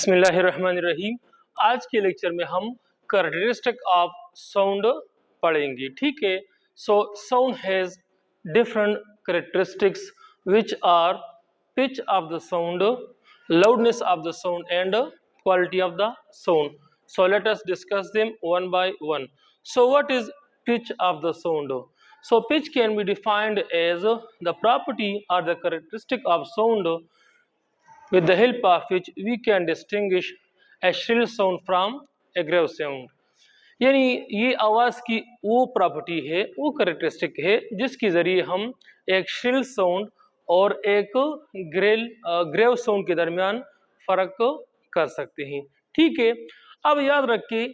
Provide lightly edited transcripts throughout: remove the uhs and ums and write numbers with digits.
बिस्मिल्लाहिर्रहमानिर्रहीम। आज के लेक्चर में हम कैरेक्टरिस्टिक ऑफ साउंड पढ़ेंगे। ठीक है। So sound has different characteristics which are pitch of the sound, loudness of the sound and quality of the sound. So let us discuss them one by one. So what is pitch of the sound? So pitch can be defined as the property or the characteristic of sound with the help of which we can distinguish a shrill sound from a grave sound। यानी ये आवाज़ की वो property है, वो characteristic है जिसके ज़रिए हम एक श्रिल साउंड और एक ग्रेव साउंड के दरमियान फ़र्क कर सकते हैं। ठीक है। अब याद रखिए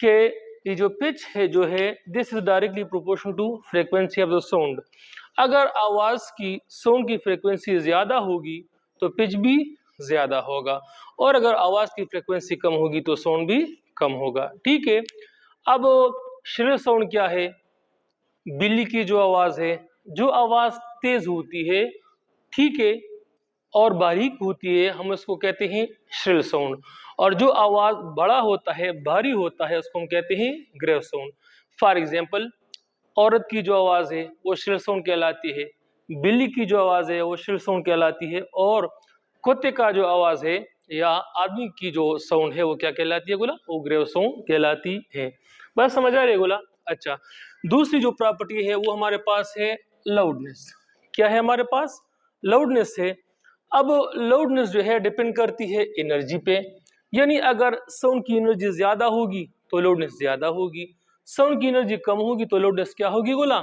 कि ये जो पिच है जो है this is directly proportional to frequency of the sound. अगर आवाज़ की साउंड की फ्रीक्वेंसी ज़्यादा होगी तो पिच भी ज़्यादा होगा, और अगर आवाज़ की फ्रीक्वेंसी कम होगी तो साउंड भी कम होगा। ठीक है। अब श्रिल साउंड क्या है? बिल्ली की जो आवाज़ है, जो आवाज़ तेज़ होती है, ठीक है, और बारीक होती है, हम उसको कहते हैं श्रिल साउंड। और जो आवाज़ बड़ा होता है, भारी होता है, उसको हम कहते हैं ग्रेव साउंड। फॉर एग्जाम्पल, औरत की जो आवाज़ है वो श्रिल साउंड कहलाती है, बिल्ली की जो आवाज़ है वो श्रिल साउंड कहलाती है, और कुत्ते का जो आवाज़ है या आदमी की जो साउंड है वो क्या कहलाती है गोला? वो ग्रेव साउंड कहलाती है। बस समझ आ रही है गोला? अच्छा, दूसरी जो प्रॉपर्टी है वो हमारे पास है लाउडनेस। क्या है हमारे पास? लाउडनेस है। अब लाउडनेस जो है डिपेंड करती है एनर्जी पे, यानी अगर साउंड की एनर्जी ज़्यादा होगी तो लाउडनेस ज़्यादा होगी, साउंड की एनर्जी कम होगी तो लाउडनेस क्या होगी गोला?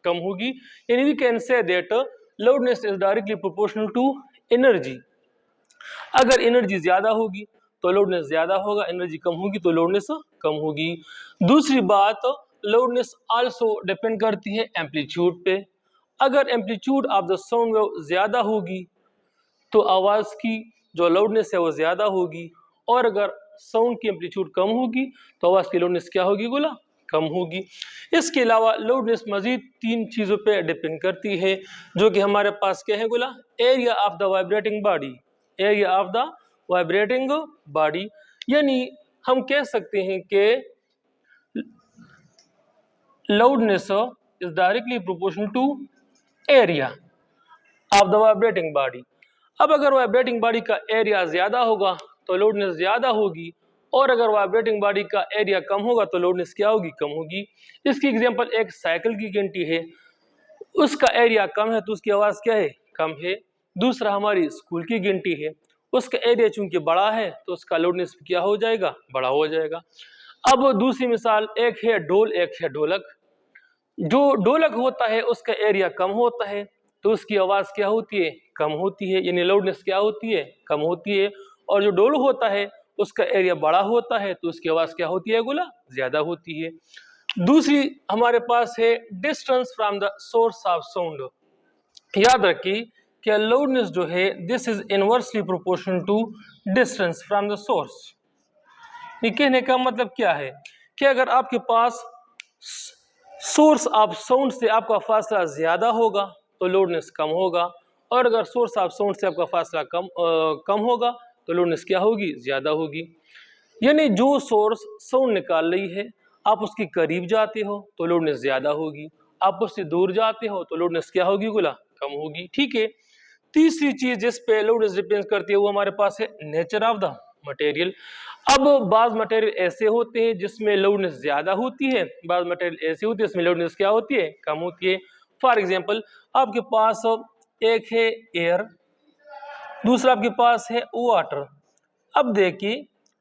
कम होगी। यानी we can say that loudness is directly proportional to energy. अगर एनर्जी ज़्यादा होगी तो लाउडनेस ज़्यादा होगा, एनर्जी कम होगी तो लाउडनेस कम होगी। दूसरी बात, लाउडनेस आल्सो डिपेंड करती है एम्पलीट्यूड पे। अगर amplitude of the sound wave ज़्यादा होगी तो आवाज़ की जो लाउडनेस है वो ज़्यादा होगी, और अगर साउंड की एम्पलीट्यूड कम होगी तो आवाज़ की लाउडनेस क्या होगी गोला? कम होगी। इसके अलावा लाउडनेस मजीद तीन चीज़ों पे डिपेंड करती है, जो कि हमारे पास क्या है गोला? Area of the vibrating body. Area of the vibrating body, यानी हम कह सकते हैं कि loudness is directly proportional to area of the vibrating body. अब अगर वाइब्रेटिंग बॉडी का एरिया ज़्यादा होगा तो लाउडनेस ज़्यादा होगी, और अगर वाइब्रेटिंग बॉडी का एरिया कम होगा तो लाउडनेस क्या होगी? कम होगी। इसकी एग्जांपल एक साइकिल की घंटी है, उसका एरिया कम है तो उसकी आवाज़ क्या है? कम है। दूसरा हमारी स्कूल की घंटी है, उसका एरिया चूंकि बड़ा है तो उसका लाउडनेस क्या हो जाएगा? बड़ा हो जाएगा। अब दूसरी मिसाल, एक है ढोल, एक है ढोलक। जो ढोलक होता है उसका एरिया कम होता है तो उसकी आवाज़ क्या होती है? कम होती है, यानी लाउडनेस क्या होती है? कम होती है। और जो ढोल होता है उसका एरिया बड़ा होता है तो उसकी आवाज़ क्या होती है गोला? ज़्यादा होती है। दूसरी हमारे पास है distance from the source of sound. याद रखिए कि लाउडनेस जो है this is inversely proportional to distance from the source. ये कहने का मतलब क्या है कि अगर आपके पास सोर्स ऑफ साउंड से आपका फासला ज़्यादा होगा तो लाउडनेस कम होगा, और अगर सोर्स ऑफ साउंड से आपका फासला कम होगा तो लाउडनेस क्या होगी? ज़्यादा होगी। यानी जो सोर्स साउंड निकाल रही है, आप उसके करीब जाते हो तो लाउडनेस ज़्यादा होगी, आप उससे दूर जाते हो तो लाउडनेस क्या होगी गोला? कम होगी। ठीक है। तीसरी चीज़ जिस पे लाउडनेस डिपेंड करती है वो हमारे पास है नेचर ऑफ द मटेरियल। अब बाज़ मटेरियल ऐसे होते हैं जिसमें लाउडनेस ज़्यादा होती है, बाज़ मटेरियल ऐसे होती है जिसमें लाउडनेस क्या होती है? कम होती है। फॉर एग्जांपल, आपके पास एक है एयर, दूसरा आपके पास है वाटर। अब देखिए,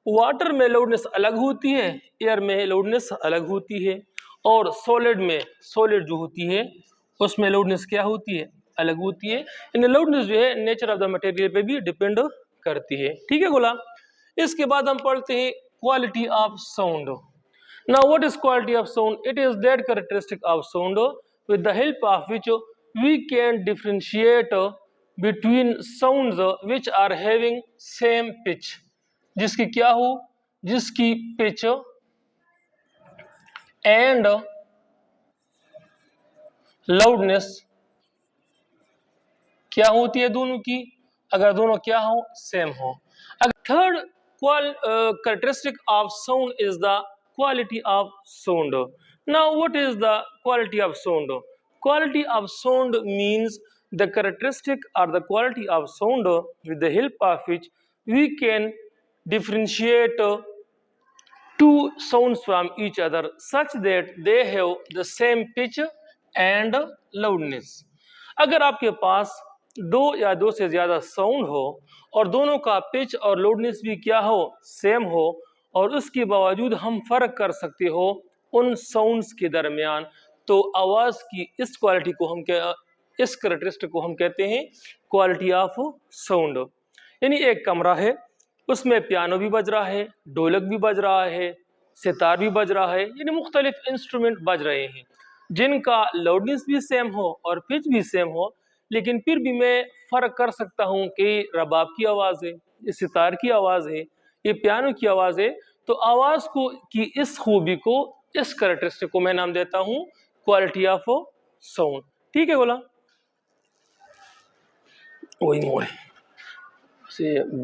वाटर में लाउडनेस अलग होती है, एयर में लाउडनेस अलग होती है, और सॉलिड जो होती है उसमें लाउडनेस क्या होती है? अलग होती है। इन लाउडनेस जो है नेचर ऑफ द मटेरियल पे भी डिपेंड करती है। ठीक है गोला? इसके बाद हम पढ़ते हैं quality of sound. Now what is quality of sound? It is that characteristic of sound with the help of which we can differentiate between sounds which are having same pitch. जिसकी क्या हो? जिसकी पिच एंड लाउडनेस क्या होती है दोनों की? अगर दोनों क्या हो? सेम हो। अगर third characteristic of sound is the quality of sound. Now what is the quality of sound? Quality of sound means the characteristic or the quality of sound with the help of which we can differentiate two sounds from each other such that they have the same pitch and loudness. अगर आपके पास दो या दो से ज़्यादा sound हो और दोनों का पिच और लाउडनेस भी क्या हो, सेम हो, और उसके बावजूद हम फर्क कर सकते हो उन साउंड्स के दरमियान, तो आवाज़ की इस क्वालिटी को हम क्या, इस करेक्टरिस्टिक को हम कहते हैं क्वालिटी ऑफ साउंड। यानी एक कमरा है, उसमें पियानो भी बज रहा है, ढोलक भी बज रहा है, सितार भी बज रहा है, यानी मुख्तलिफ इंस्ट्रूमेंट बज रहे हैं जिनका लाउडनेस भी सेम हो और पिच भी सेम हो, लेकिन फिर भी मैं फ़र्क कर सकता हूँ कि रबाब की आवाज़ है, ये सितार की आवाज़ है, ये पियानो की आवाज़ है। तो आवाज़ को की इस खूबी को, इस करेक्टरिस्टिक को मैं नाम देता हूँ क्वालिटी ऑफ साउंड। ठीक है बोला, वही मोड़ है से